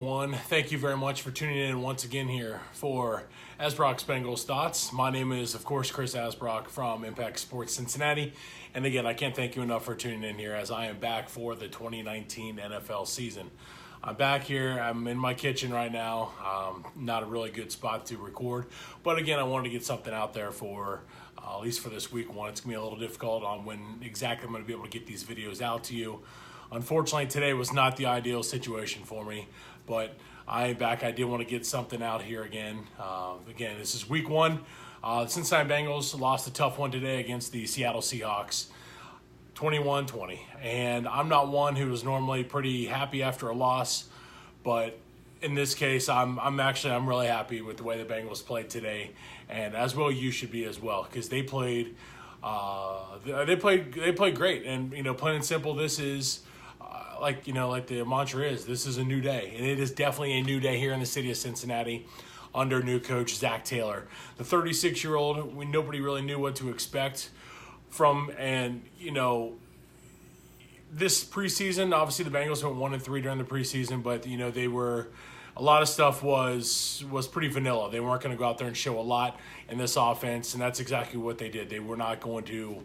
Thank you very much for tuning in once again here for Asbrock's Bengals Thoughts. My name is, of course, Chris Asbrock from Impact Sports Cincinnati. And again, I can't thank you enough for tuning in here as I am back for the 2019 NFL season. I'm back here. I'm in my kitchen right now. Not a really good spot to record. But again, I wanted to get something out there for, at least for this week one. It's going to be a little difficult on when exactly I'm going to be able to get these videos out to you. Unfortunately, today was not the ideal situation for me, but I am back. I did want to get something out here again. Again, this is week one. The Cincinnati Bengals lost a tough one today against the Seattle Seahawks, 21-20. And I'm not one who is normally pretty happy after a loss, but in this case, I'm really happy with the way the Bengals played today, and as well you should be as well, because they played great. And plain and simple, this is. Like the mantra is, this is a new day. And it is definitely a new day here in the city of Cincinnati under new coach Zac Taylor. The 36-year-old, nobody really knew what to expect from. And, this preseason, obviously the Bengals went 1-3 during the preseason, but, a lot of stuff was pretty vanilla. They weren't going to go out there and show a lot in this offense, and that's exactly what they did. They were not going to,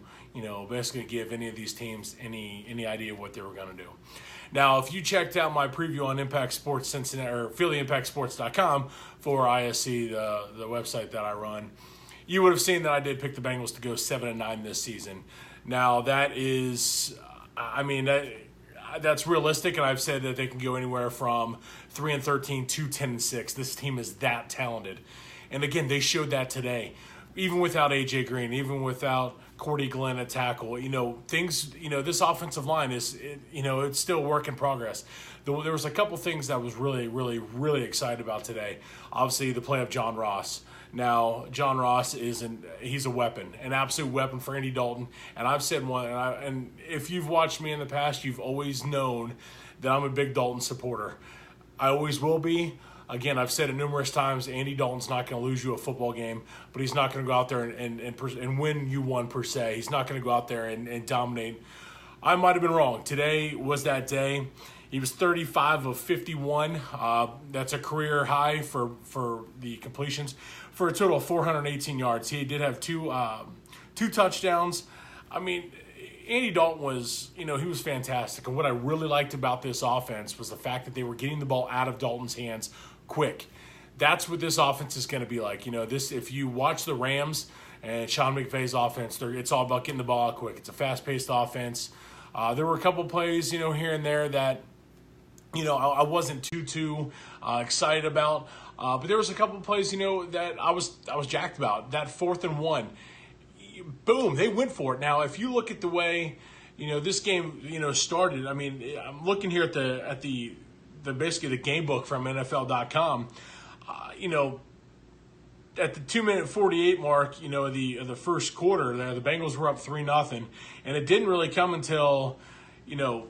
basically give any of these teams any idea of what they were going to do. Now, if you checked out my preview on Impact Sports Cincinnati or FeelTheImpactSports.com for ISC, the website that I run, you would have seen that I did pick the Bengals to go 7-9 this season. Now, that is, that's realistic, and I've said that they can go anywhere from 3-13 to 10-6. This team is that talented, and again, they showed that today. Even without AJ Green, even without Cordy Glenn at tackle, this offensive line it's still work in progress. There was a couple things that I was really, really, really excited about today. Obviously, the play of John Ross. Now, John Ross he's a weapon, an absolute weapon for Andy Dalton. And I've said and if you've watched me in the past, you've always known that I'm a big Dalton supporter. I always will be. Again, I've said it numerous times, Andy Dalton's not going to lose you a football game, but he's not going to go out there and win you one per se. He's not going to go out there and dominate. I might have been wrong. Today was that day. He was 35 of 51. That's a career high for the completions, for a total of 418 yards. He did have two touchdowns. Andy Dalton was, he was fantastic. And what I really liked about this offense was the fact that they were getting the ball out of Dalton's hands quick. That's what this offense is going to be like. If you watch the Rams and Sean McVay's offense, it's all about getting the ball out quick. It's a fast-paced offense. There were a couple plays, here and there that, I wasn't too excited about. But there was a couple plays, that I was jacked about. That 4th and 1. Boom, they went for it. Now, if you look at the way, this game, started, I'm looking here at the basically the game book from NFL.com. At the 2-minute 48 mark, the first quarter there, the Bengals were up 3-0, and it didn't really come until, the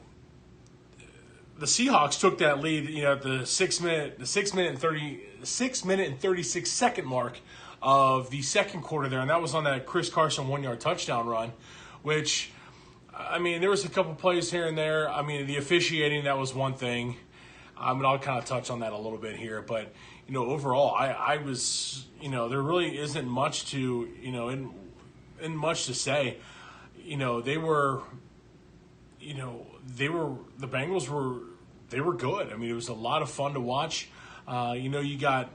Seahawks took that lead, at the 6 minute and 36 second mark of the second quarter there, and that was on that Chris Carson 1-yard touchdown run, which, there was a couple plays here and there. The officiating, that was one thing. I'll kind of touch on that a little bit here, but, overall, I was, there really isn't much to, in much to say. The Bengals were good. It was a lot of fun to watch. You got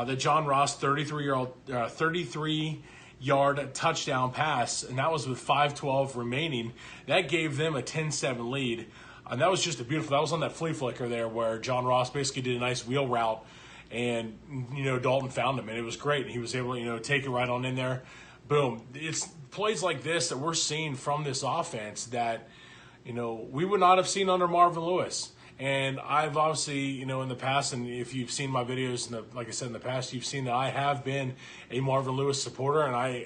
the John Ross 33-yard touchdown pass, and that was with 5:12 remaining. That gave them a 10-7 lead. And that was just that was on that flea flicker there where John Ross basically did a nice wheel route, and, Dalton found him, and it was great. He was able to, take it right on in there. Boom. It's plays like this that we're seeing from this offense that, we would not have seen under Marvin Lewis. And I've obviously, in the past, and if you've seen my videos, like I said in the past, you've seen that I have been a Marvin Lewis supporter, and I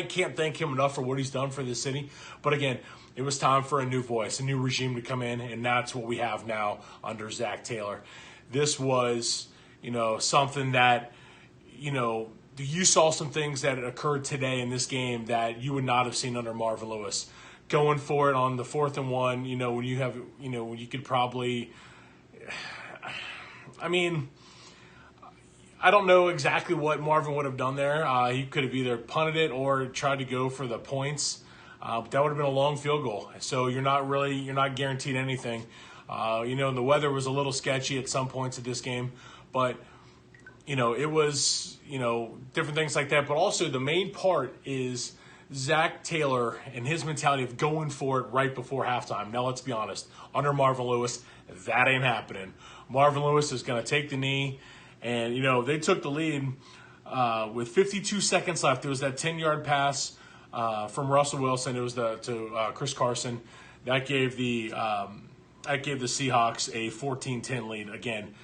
can't thank him enough for what he's done for this city. But again, it was time for a new voice, a new regime to come in, and that's what we have now under Zac Taylor. This was, something that, you saw some things that occurred today in this game that you would not have seen under Marvin Lewis. Going for it on the 4th and 1, when you have, when you could probably, I mean, I don't know exactly what Marvin would have done there. He could have either punted it or tried to go for the points. But that would have been a long field goal. So you're not guaranteed anything. The weather was a little sketchy at some points of this game, but it was, different things like that. But also the main part is Zac Taylor and his mentality of going for it right before halftime. Now, let's be honest. Under Marvin Lewis, that ain't happening. Marvin Lewis is going to take the knee. And, they took the lead with 52 seconds left. There was that 10-yard pass from Russell Wilson. It was to Chris Carson. That gave the Seahawks a 14-10 lead. Again,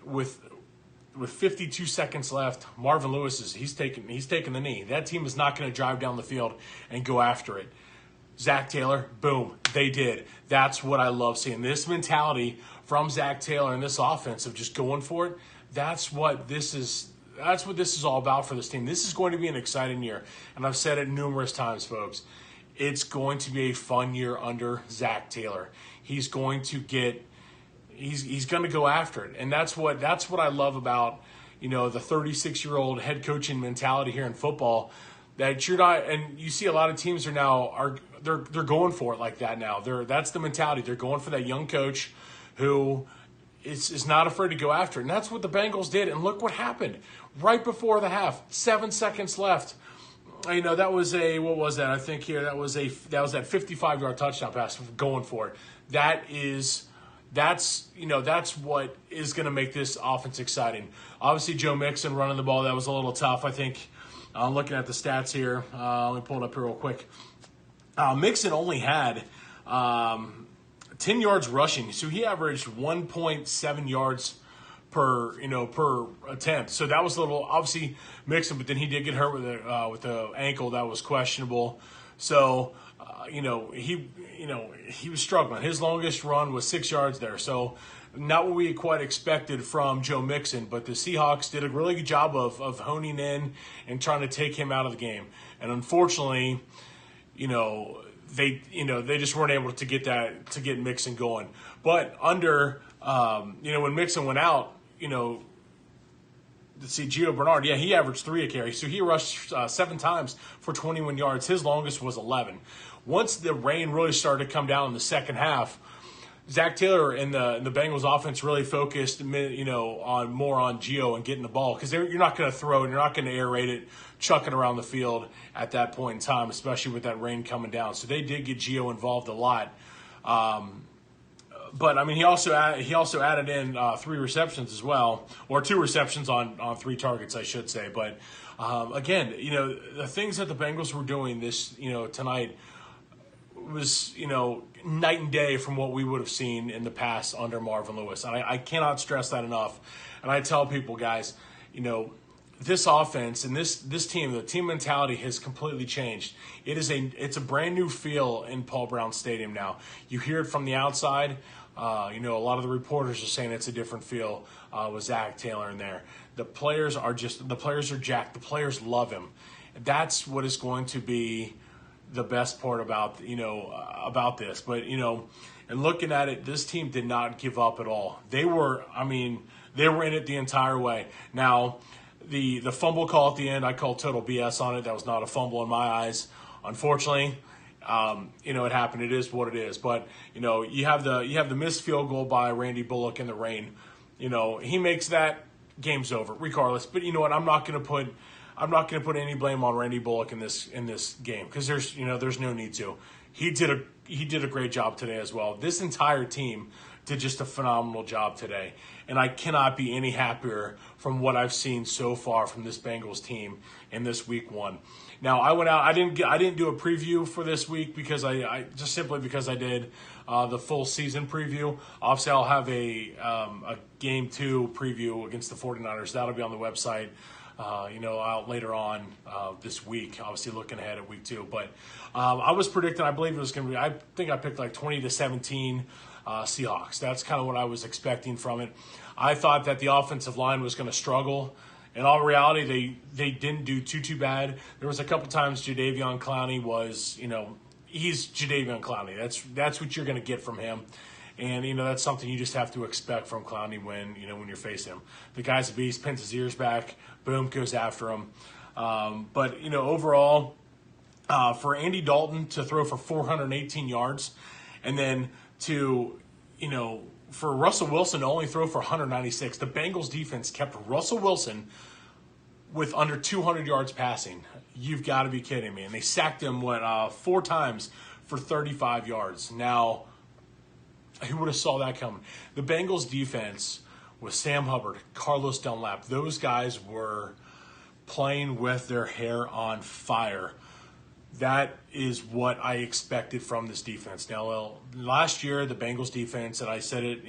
with 52 seconds left, Marvin Lewis he's taking the knee. That team is not going to drive down the field and go after it. Zac Taylor, boom, they did. That's what I love seeing. This mentality from Zac Taylor and this offense of just going for it. That's what this is all about for this team. This is going to be an exciting year. And I've said it numerous times, folks. It's going to be a fun year under Zac Taylor. He's going to go after it. And that's what I love about, the 36-year-old head coaching mentality here in football, that you're not, and you see a lot of teams they're going for it like that now. That's the mentality. They're going for that young coach who is not afraid to go after it. And that's what the Bengals did. And look what happened. Right before the half, 7 seconds left. That was what was that? I think here that was that 55-yard touchdown pass going for it. That's what is going to make this offense exciting. Obviously, Joe Mixon running the ball, that was a little tough. I think I'm looking at the stats here. Let me pull it up here real quick. Mixon only had 10 yards rushing, so he averaged 1.7 yards per attempt. So that was a little obviously Mixon, but then he did get hurt with the ankle that was questionable. So he was struggling. His longest run was 6 yards there. So not what we quite expected from Joe Mixon, but the Seahawks did a really good job of honing in and trying to take him out of the game. And unfortunately, they just weren't able to get Mixon going. But under when Mixon went out, let's see, Gio Bernard, he averaged 3 a carry. So he rushed 7 times for 21 yards. His longest was 11. Once the rain really started to come down in the second half, Zac Taylor and the Bengals offense really focused, on Gio and getting the ball, because you're not going to throw it, you're not going to air raid it, chuck it around the field at that point in time, especially with that rain coming down. So they did get Gio involved a lot. But I mean, he also added in 3 receptions as well, or 2 receptions on 3 targets, I should say. But again, the things that the Bengals were doing this, tonight was, night and day from what we would have seen in the past under Marvin Lewis. And I cannot stress that enough. And I tell people, guys, this offense and this team, the team mentality has completely changed. It's a brand new feel in Paul Brown Stadium now. You hear it from the outside. A lot of the reporters are saying it's a different feel with Zac Taylor in there. The players are jacked. The players love him. That's what is going to be the best part about this. But and looking at it, this team did not give up at all. They were in it the entire way. Now, the fumble call at the end, I called total BS on it. That was not a fumble in my eyes, unfortunately. It happened. It is what it is. But you have the missed field goal by Randy Bullock in the rain. He makes that, game's over regardless. But you know what? I'm not going to put any blame on Randy Bullock in this game, because there's no need to. He did a great job today as well. This entire team did just a phenomenal job today, and I cannot be any happier from what I've seen so far from this Bengals team in this week 1. Now, I went out. I didn't do a preview for this week because I just simply because I did the full season preview. Obviously, I'll have a game 2 preview against the 49ers. That'll be on the website. Out later on this week, obviously looking ahead at week 2. But I was predicting, I believe it was going to be, I think I picked like 20-17 Seahawks. That's kind of what I was expecting from it. I thought that the offensive line was going to struggle. In all reality, they didn't do too bad. There was a couple times Jadeveon Clowney was, he's Jadeveon Clowney. That's what you're going to get from him. And, that's something you just have to expect from Clowney when you're facing him. The guy's a beast, pins his ears back, boom, goes after him. But overall, for Andy Dalton to throw for 418 yards and then to, for Russell Wilson to only throw for 196, the Bengals defense kept Russell Wilson with under 200 yards passing. You've got to be kidding me. And they sacked him, 4 times for 35 yards. Now, who would have saw that coming? The Bengals defense with Sam Hubbard, Carlos Dunlap, those guys were playing with their hair on fire. That is what I expected from this defense. Now, last year, the Bengals defense, and I said it,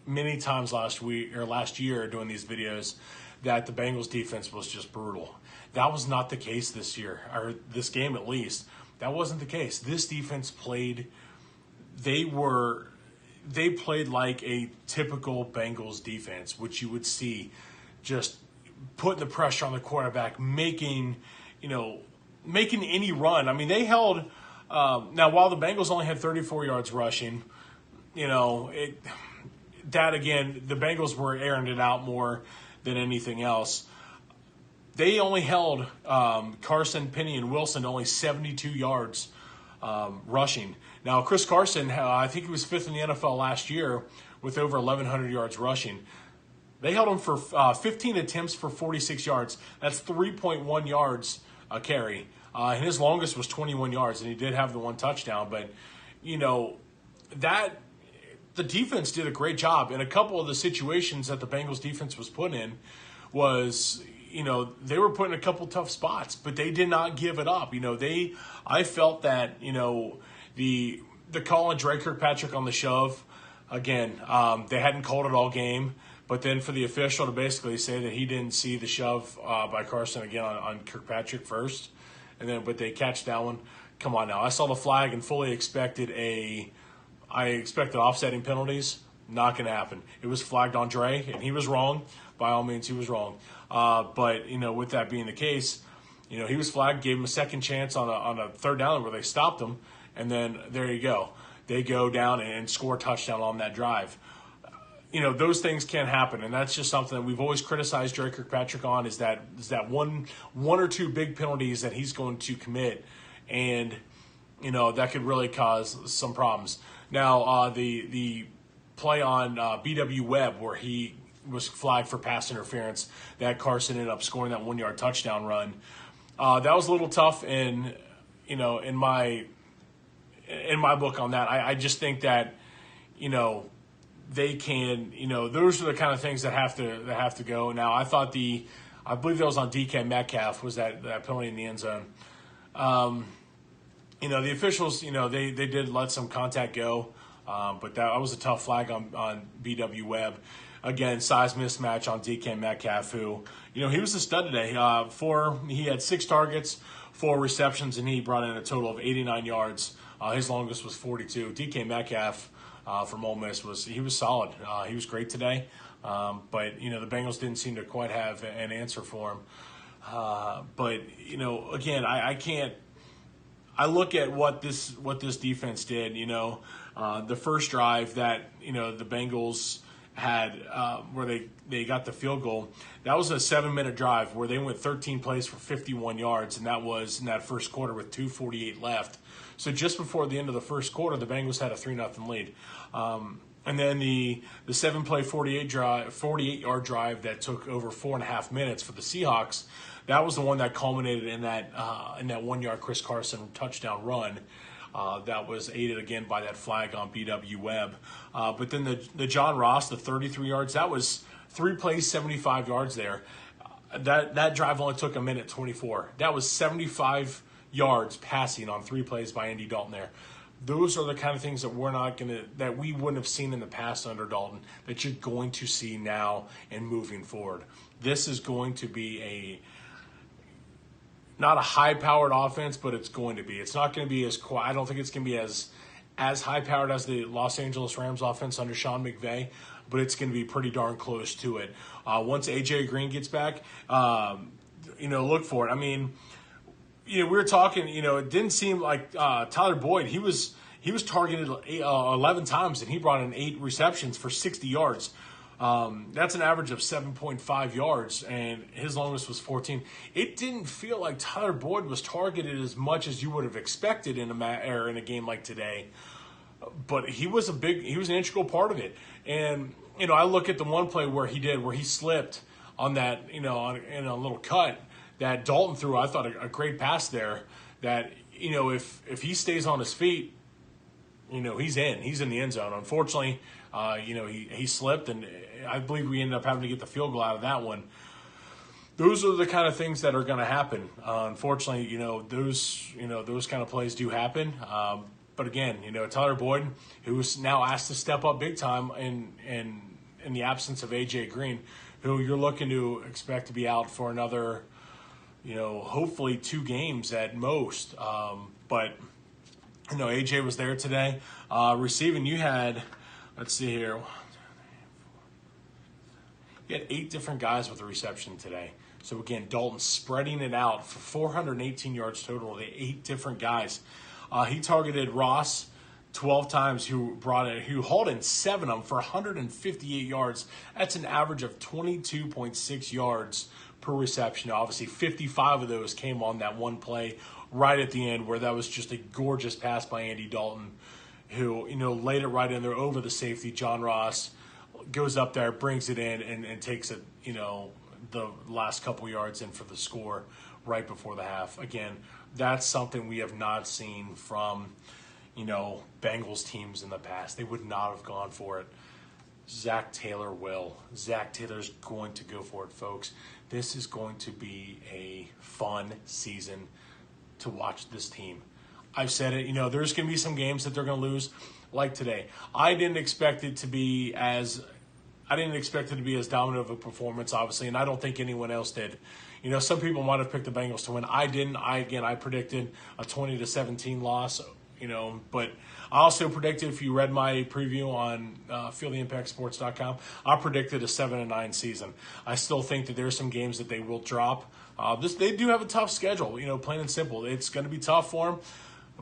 many times last year doing these videos, that the Bengals defense was just brutal. That was not the case this year, or this game at least. That wasn't the case. This defense played, they played like a typical Bengals defense, which you would see just putting the pressure on the quarterback, making any run. I mean, they held, now while the Bengals only had 34 yards rushing, that again, the Bengals were airing it out more than anything else. They only held Carson, Penny, and Wilson only 72 yards rushing. Now, Chris Carson, I think he was 5th in the NFL last year with over 1,100 yards rushing. They held him for 15 attempts for 46 yards. That's 3.1 yards a carry. And his longest was 21 yards, and he did have the 1 touchdown. But, the defense did a great job. In a couple of the situations that the Bengals defense was put in was, they were put in a couple tough spots, but they did not give it up. I felt that, the call on Dre Kirkpatrick on the shove, again, they hadn't called it all game. But then for the official to basically say that he didn't see the shove by Carson again on Kirkpatrick first, but they catch that one. Come on now. I saw the flag and fully expected offsetting penalties. Not going to happen. It was flagged on Dre, and he was wrong. By all means, he was wrong. But with that being the case, he was flagged, gave him a second chance on a 3rd down where they stopped him, and then there you go. They go down and score a touchdown on that drive. Those things can happen, and that's just something that we've always criticized Dre Kirkpatrick on is that one or two big penalties that he's going to commit, and that could really cause some problems. Now, the play on B.W. Webb where he was flagged for pass interference, that Carson ended up scoring that 1-yard touchdown run. That was a little tough in my book on that. I just think that they can, those are the kind of things that have to go. Now, I believe that was on DK Metcalf, was that penalty in the end zone. The officials, they did let some contact go, but that was a tough flag on B.W. Webb. Again, size mismatch on DK Metcalf, who, he was a stud today. He had 6 targets, 4 receptions, and he brought in a total of 89 yards. His longest was 42. DK Metcalf from Ole Miss was solid. He was great today, but the Bengals didn't seem to quite have an answer for him. But again, I can't. I look at what this defense did. The first drive that the Bengals had where they got the field goal. That was a 7-minute drive where they went 13 plays for 51 yards, and that was in that first quarter with 2:48 left. So just before the end of the first quarter, the Bengals had a 3-0 lead. And then the 7-play 48-yard drive that took over 4.5 minutes for the Seahawks, that was the one that culminated in that 1-yard Chris Carson touchdown run. That was aided again by that flag on B.W. Webb. But then the John Ross, the 33 yards, that was 3 plays, 75 yards there. That drive only took 1:24. That was 75 yards passing on 3 plays by Andy Dalton there. Those are the kind of things that that we wouldn't have seen in the past under Dalton that you're going to see now and moving forward. This is going to be not a high-powered offense, but it's going to be. It's not going to be as I don't think it's going to be as high-powered as the Los Angeles Rams offense under Sean McVay, but it's going to be pretty darn close to it. Once A.J. Green gets back, look for it. I mean, we were talking, it didn't seem like Tyler Boyd, he was he was targeted 11 times, and he brought in 8 receptions for 60 yards. That's an average of 7.5 yards, and his longest was 14. It didn't feel like Tyler Boyd was targeted as much as you would have expected in a game like today. But he was an integral part of it. And, I look at the one play where he slipped on that, in a little cut that Dalton threw. I thought a great pass there that, if he stays on his feet, he's in the end zone. Unfortunately, he slipped, and I believe we ended up having to get the field goal out of that one. Those are the kind of things that are going to happen. Unfortunately, those kind of plays do happen. But again, Tyler Boyd, who is now asked to step up big time in the absence of A.J. Green, who you're looking to expect to be out for another, hopefully 2 games at most. But A.J. was there today. Receiving, you had, let's see here, you had 8 different guys with a reception today. So again, Dalton spreading it out for 418 yards total. They 8 different guys. He targeted Ross 12 times, who hauled in 7 of them for 158 yards. That's an average of 22.6 yards per reception. Obviously, 55 of those came on that one play right at the end, where that was just a gorgeous pass by Andy Dalton, who laid it right in there over the safety. John Ross goes up there, brings it in, and takes it the last couple yards in for the score right before the half. Again, that's something we have not seen from Bengals teams in the past. They would not have gone for it. Zac Taylor will. Zac Taylor's going to go for it, folks. This is going to be a fun season to watch this team. I've said it, there's going to be some games that they're going to lose, like today. I didn't expect it to be as dominant of a performance, obviously, and I don't think anyone else did. Some people might have picked the Bengals to win. I didn't. I predicted a 20-17 loss, but I also predicted, if you read my preview on feeltheimpactsports.com, I predicted a 7-9 season. I still think that there's some games that they will drop. They do have a tough schedule, plain and simple. It's going to be tough for them,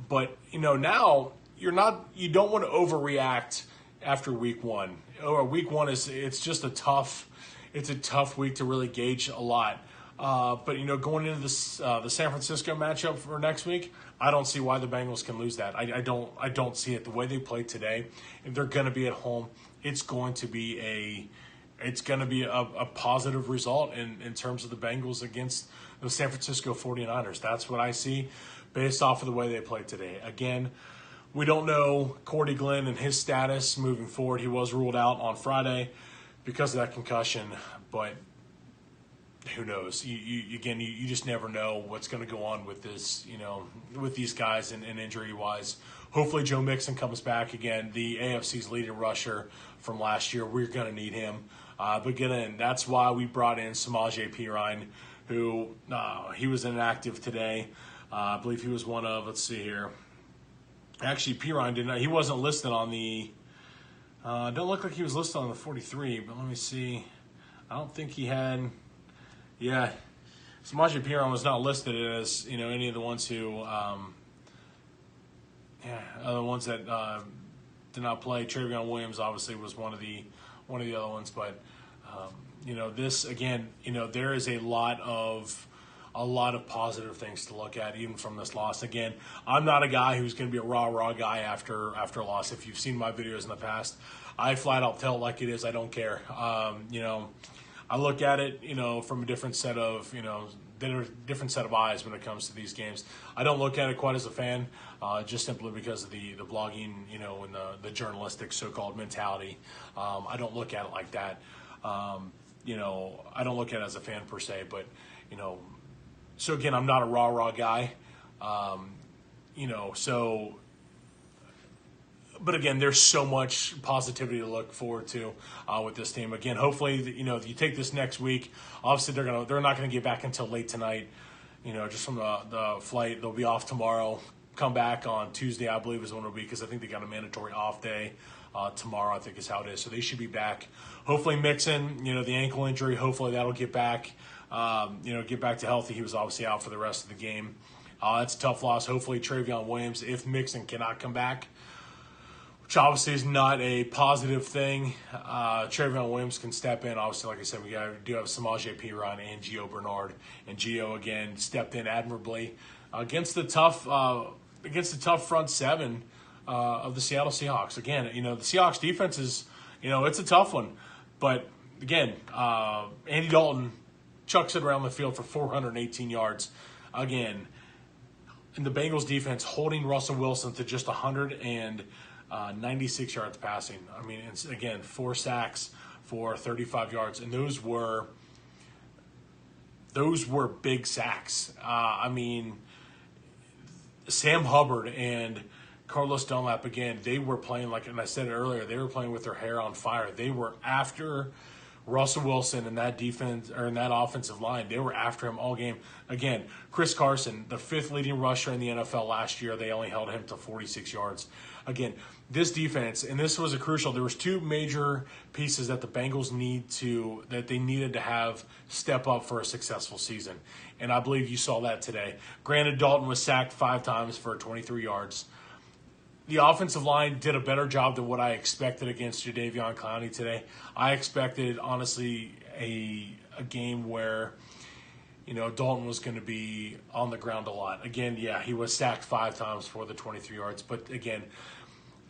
but now you don't want to overreact after week 1. Week 1 it's just a tough week to really gauge a lot. But going into this the San Francisco matchup for next week, I don't see why the Bengals can lose that. I don't see it. The way they played today, if they're going to be at home, it's going to be a positive result in terms of the Bengals against the San Francisco 49ers. That's what I see based off of the way they played today. Again, we don't know Cordy Glenn and his status moving forward. He was ruled out on Friday because of that concussion, but who knows? You just never know what's going to go on with this, with these guys and injury-wise. Hopefully Joe Mixon comes back again, the AFC's leading rusher from last year. We're going to need him. But again, that's why we brought in Samaje Perine, who he was inactive today. I believe he was one of, let's see here. Actually, Perine he wasn't listed on the, don't look like he was listed on the 43, but let me see. I don't think he had, yeah. Samaje Perine was not listed as, any of the ones who, other ones that did not play. Travion Williams obviously was one of the other ones, but this again, there is a lot of positive things to look at even from this loss. Again, I'm not a guy who's going to be a rah guy after a loss. If you've seen my videos in the past, I flat out tell it like it is. I don't care. I look at it, from a different set of eyes when it comes to these games. I don't look at it quite as a fan, just simply because of the blogging, and the journalistic so-called mentality. I don't look at it like that. I don't look at it as a fan per se, but, so again, I'm not a rah guy, but again, there's so much positivity to look forward to with this team. Again, hopefully, if you take this next week, obviously they're not going to get back until late tonight. Just from the flight, they'll be off tomorrow. Come back on Tuesday, I believe is when it'll be, because I think they got a mandatory off day tomorrow. I think is how it is. So they should be back. Hopefully, Mixon, the ankle injury. Hopefully that'll get back. Get back to healthy. He was obviously out for the rest of the game. That's a tough loss. Hopefully, Travion Williams, if Mixon cannot come back, which obviously is not a positive thing. Trayvon Williams can step in. Obviously, like I said, we do have Samaje Perine and Gio Bernard, and Gio again stepped in admirably against the tough front seven of the Seattle Seahawks. Again, the Seahawks defense is, it's a tough one, but again, Andy Dalton chucks it around the field for 418 yards. Again, and the Bengals defense holding Russell Wilson to just 196 yards passing. I mean, it's, again, 4 sacks for 35 yards, and those were big sacks. I mean, Sam Hubbard and Carlos Dunlap, again, they were playing and I said it earlier, they were playing with their hair on fire. They were after Russell Wilson and that defense, or in that offensive line, they were after him all game. Again, Chris Carson, the 5th leading rusher in the NFL last year, they only held him to 46 yards. Again, this defense, and this was crucial. There was 2 major pieces that the Bengals needed to have step up for a successful season, and I believe you saw that today. Granted, Dalton was sacked 5 times for 23 yards. The offensive line did a better job than what I expected against Jadeveon Clowney today. I expected, honestly, a game where, Dalton was going to be on the ground a lot. Again, yeah, he was sacked 5 times for the 23 yards. But, again,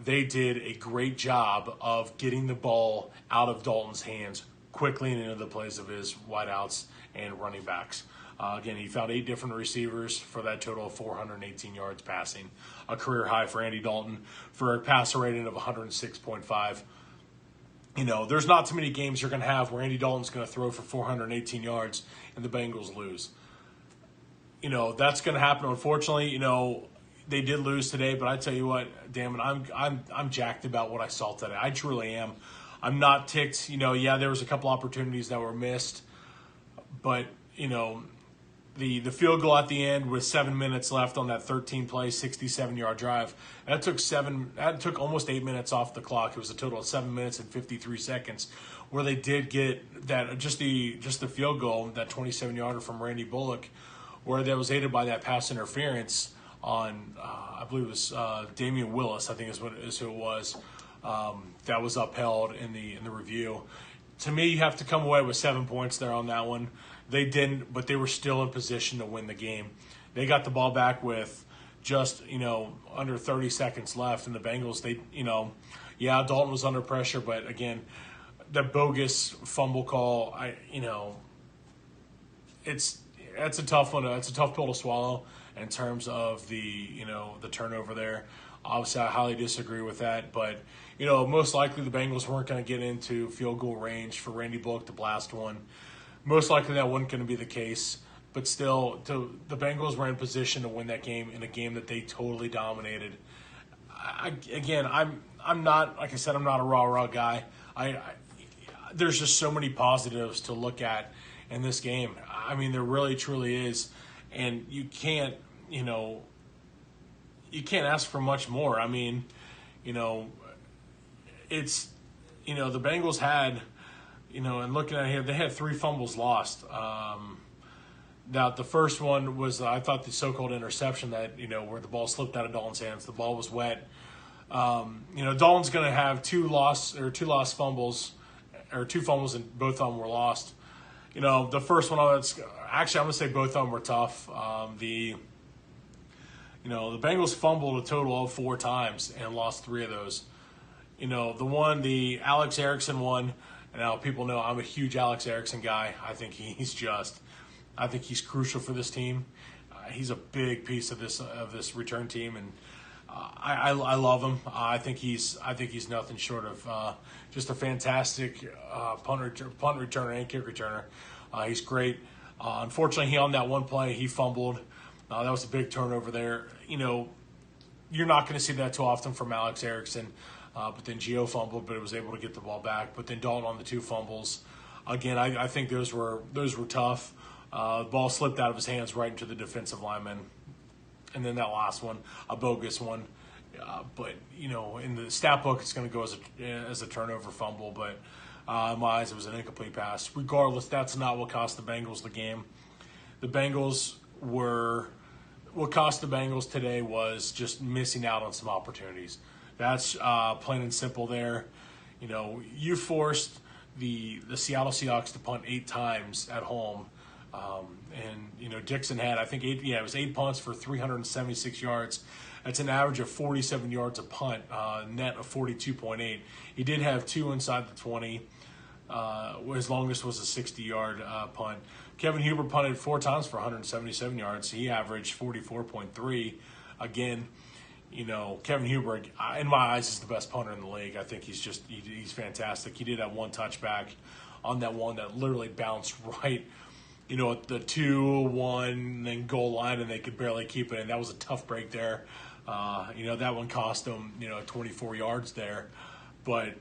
they did a great job of getting the ball out of Dalton's hands quickly and into the plays of his wideouts and running backs. Again, he found 8 different receivers for that total of 418 yards passing, a career high for Andy Dalton for a passer rating of 106.5. There's not too many games you're going to have where Andy Dalton's going to throw for 418 yards and the Bengals lose. That's going to happen. Unfortunately, they did lose today, but I tell you what, damn it, I'm jacked about what I saw today. I truly am. I'm not ticked. Yeah, there was a couple opportunities that were missed, but the field goal at the end with 7 minutes left on that 13-play, 67-yard drive. That took almost 8 minutes off the clock. It was a total of 7 minutes and 53 seconds, where they did get that just the field goal, that 27-yarder from Randy Bullock, where that was aided by that pass interference on I believe it was Damian Willis, I think is who it was. That was upheld in the review. To me, you have to come away with 7 points there on that one. They didn't, but they were still in position to win the game. They got the ball back with just, under 30 seconds left, and the Bengals, Dalton was under pressure, but again, the bogus fumble call, that's a tough one. It's a tough pill to swallow in terms of the turnover there. Obviously, I highly disagree with that, but, most likely the Bengals weren't going to get into field goal range for Randy Bullock to blast one. Most likely that wasn't going to be the case, but still, the Bengals were in position to win that game in a game that they totally dominated. I'm not, like I said, I'm not a rah-rah guy. There's just so many positives to look at in this game. I mean, there really, truly is, and you can't ask for much more. I mean, it's, the Bengals had, and looking at it here, they had 3 fumbles lost. Now, the first one was, I thought, the so-called interception that, where the ball slipped out of Dalton's hands. The ball was wet. Dalton's going to have 2 lost fumbles, or 2 fumbles, and both of them were lost. The first one, actually, I'm going to say both of them were tough. The Bengals fumbled a total of 4 times and lost 3 of those. The Alex Erickson one. Now, people know I'm a huge Alex Erickson guy. I think he's crucial for this team. He's a big piece of this return team, and I love him. I think he's nothing short of just a fantastic punt returner and kick returner. He's great. Unfortunately, on that one play, he fumbled. That was a big turnover there. You're not going to see that too often from Alex Erickson. But then Gio fumbled, but was able to get the ball back. But then Dalton on the 2 fumbles. Again, I think those were tough. The ball slipped out of his hands right into the defensive lineman. And then that last one, a bogus one. But, in the stat book, it's going to go as a turnover fumble. But in my eyes, it was an incomplete pass. Regardless, that's not what cost the Bengals the game. What cost the Bengals today was just missing out on some opportunities. That's plain and simple there. You know, you forced the Seattle Seahawks to punt 8 times at home. And, you know, Dixon had, I think, it was 8 punts for 376 yards. That's an average of 47 yards a punt, net of 42.8. He did have 2 inside the 20. His longest was a 60-yard punt. Kevin Huber punted 4 times for 177 yards. He averaged 44.3. Again, you know, Kevin Huber, in my eyes, is the best punter in the league. I think he's fantastic. He did have 1 touchback on that one that literally bounced right, you know, at the 2-1 then goal line, and they could barely keep it. And that was a tough break there. You know, that one cost them, you know, 24 yards there. But,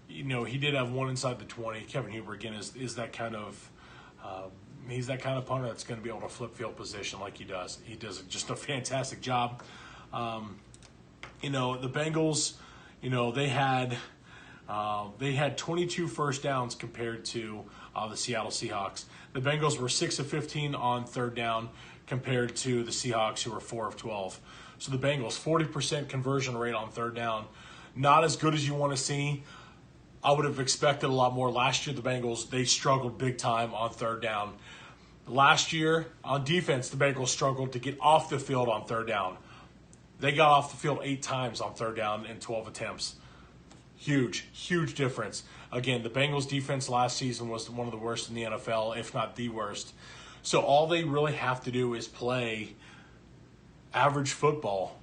you know, he did have 1 inside the 20. Kevin Huber, again, is that kind of he's that kind of punter that's going to be able to flip field position like he does. He does just a fantastic job. You know, the Bengals, you know, they had 22 first downs compared to the Seattle Seahawks. The Bengals were 6 of 15 on third down compared to the Seahawks, who were 4 of 12. So the Bengals, 40% conversion rate on third down. Not as good as you want to see. I would have expected a lot more. Last year, the Bengals, they struggled big time on third down. Last year, on defense, the Bengals struggled to get off the field on third down. They got off the field 8 times on third down in 12 attempts. Huge, huge difference. Again, the Bengals defense last season was one of the worst in the NFL, if not the worst. So all they really have to do is play average football,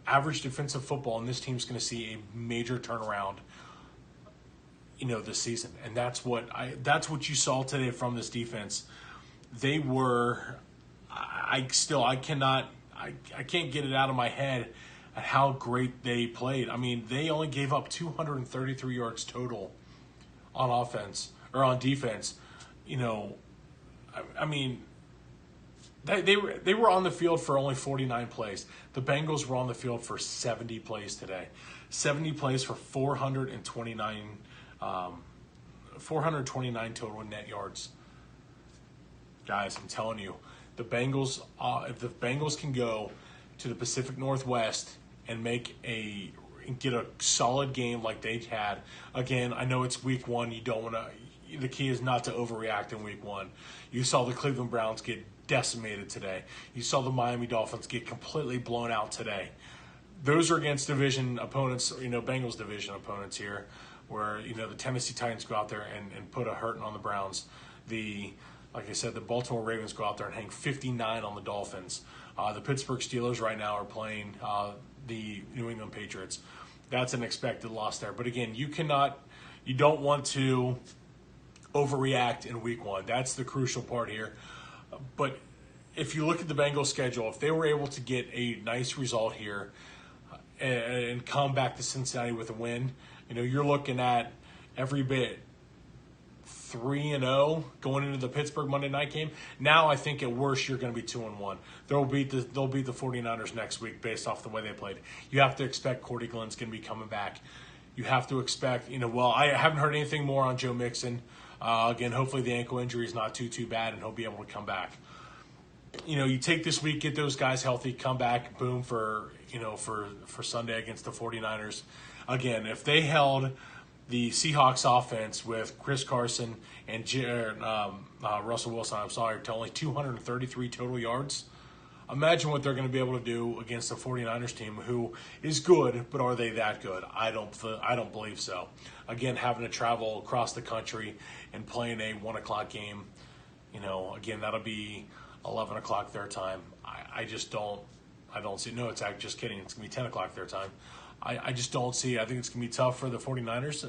average defensive football, and this team's going to see a major turnaround, you know, this season. And that's what you saw today from this defense. They were, I can't get it out of my head at how great they played. I mean, they only gave up 233 yards total on offense or on defense. You know, I mean, they were on the field for only 49 plays. The Bengals were on the field for 70 plays today. 70 plays for 429 total net yards. Guys, I'm telling you, the Bengals, if the Bengals can go to the Pacific Northwest and get a solid game like they had. Again, I know it's week 1. You don't want to. The key is not to overreact in week 1. You saw the Cleveland Browns get decimated today. You saw the Miami Dolphins get completely blown out today. Those are against division opponents, you know, Bengals division opponents here, where, you know, the Tennessee Titans go out there and put a hurting on the Browns. Like I said, the Baltimore Ravens go out there and hang 59 on the Dolphins. The Pittsburgh Steelers right now are playing the New England Patriots. That's an expected loss there. But again, you don't want to overreact in week 1. That's the crucial part here. But if you look at the Bengals schedule, if they were able to get a nice result here and come back to Cincinnati with a win, you know, you're looking at every bit 3-0 going into the Pittsburgh Monday night game. Now I think at worst you're going to be 2-1. They'll beat the 49ers next week based off the way they played. You have to expect Cordy Glenn's going to be coming back. You have to expect, you know, well, I haven't heard anything more on Joe Mixon. Again, hopefully the ankle injury is not too bad and he'll be able to come back. You know, you take this week, get those guys healthy, come back, boom, for Sunday against the 49ers. Again, if they held the Seahawks offense with Chris Carson and Russell Wilson, to only 233 total yards, imagine what they're going to be able to do against the 49ers team, who is good, but are they that good? I don't believe so. Again, having to travel across the country and playing a 1 o'clock game, you know, again, that'll be 11 o'clock their time. I don't see. No, just kidding. It's going to be 10 o'clock their time. I just don't see. I think it's going to be tough for the 49ers.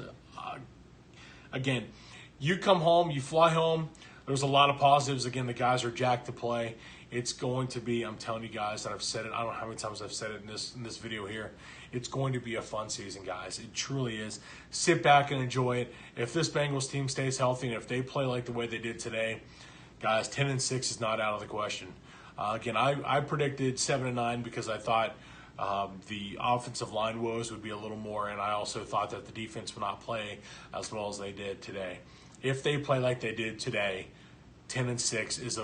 Again, you come home, you fly home. There's a lot of positives. Again, the guys are jacked to play. It's going to be, I'm telling you guys, that I've said it. I don't know how many times I've said it in this video here. It's going to be a fun season, guys. It truly is. Sit back and enjoy it. If this Bengals team stays healthy and if they play like the way they did today, guys, 10-6 is not out of the question. Again, I predicted 7-9 because I thought the offensive line woes would be a little more, and I also thought that the defense would not play as well as they did today. If they play like they did today, 10-6 is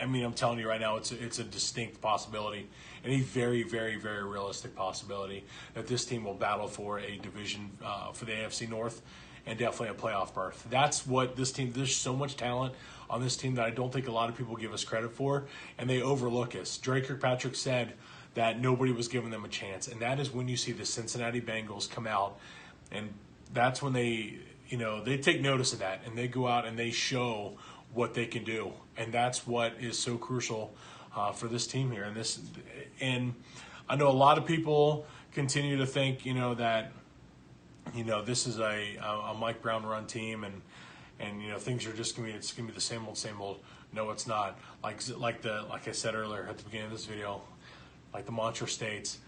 I mean, I'm telling you right now, it's a distinct possibility, and a very, very, very realistic possibility that this team will battle for a division for the AFC North and definitely a playoff berth. That's what this team. There's so much talent on this team that I don't think a lot of people give us credit for, and they overlook us. Dre Kirkpatrick said that nobody was giving them a chance, and that is when you see the Cincinnati Bengals come out, and that's when they take notice of that, and they go out and they show what they can do, and that's what is so crucial for this team here. And I know a lot of people continue to think, that, this is a Mike Brown run team, and things are just gonna be the same old. No, it's not. Like I said earlier at the beginning of this video, like the mantra states,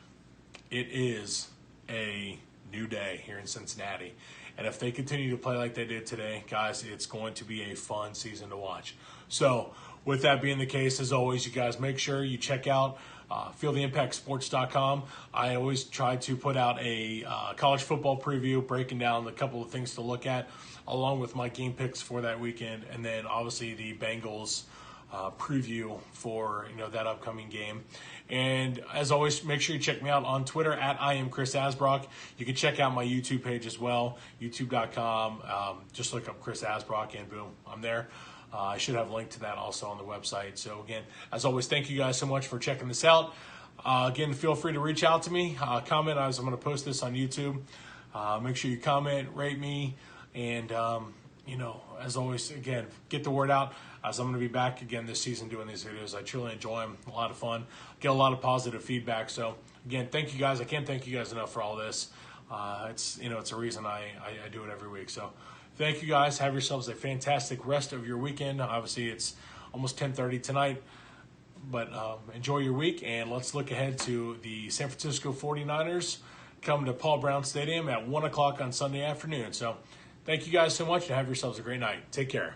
it is a new day here in Cincinnati. And if they continue to play like they did today, guys, it's going to be a fun season to watch. So with that being the case, as always, you guys make sure you check out feeltheimpactsports.com. I always try to put out a college football preview, breaking down a couple of things to look at, along with my game picks for that weekend, and then obviously the Bengals preview for that upcoming game. And as always, make sure you check me out on Twitter at I am Chris Asbrock. You can check out my YouTube page as well, youtube.com. Just look up Chris Asbrock and boom, I'm there. I should have a link to that also on the website. So again, as always, thank you guys so much for checking this out. Again, feel free to reach out to me, comment as I'm going to post this on YouTube. Make sure you comment, rate me, and as always, again, get the word out, as I'm going to be back again this season doing these videos. I truly enjoy them, a lot of fun, get a lot of positive feedback. So again, thank you guys. I can't thank you guys enough for all this. It's a reason I do it every week. So thank you guys. Have yourselves a fantastic rest of your weekend. Obviously, it's almost 10:30 tonight, but enjoy your week, and let's look ahead to the San Francisco 49ers come to Paul Brown Stadium at 1 o'clock on Sunday afternoon. So thank you guys so much, and have yourselves a great night. Take care.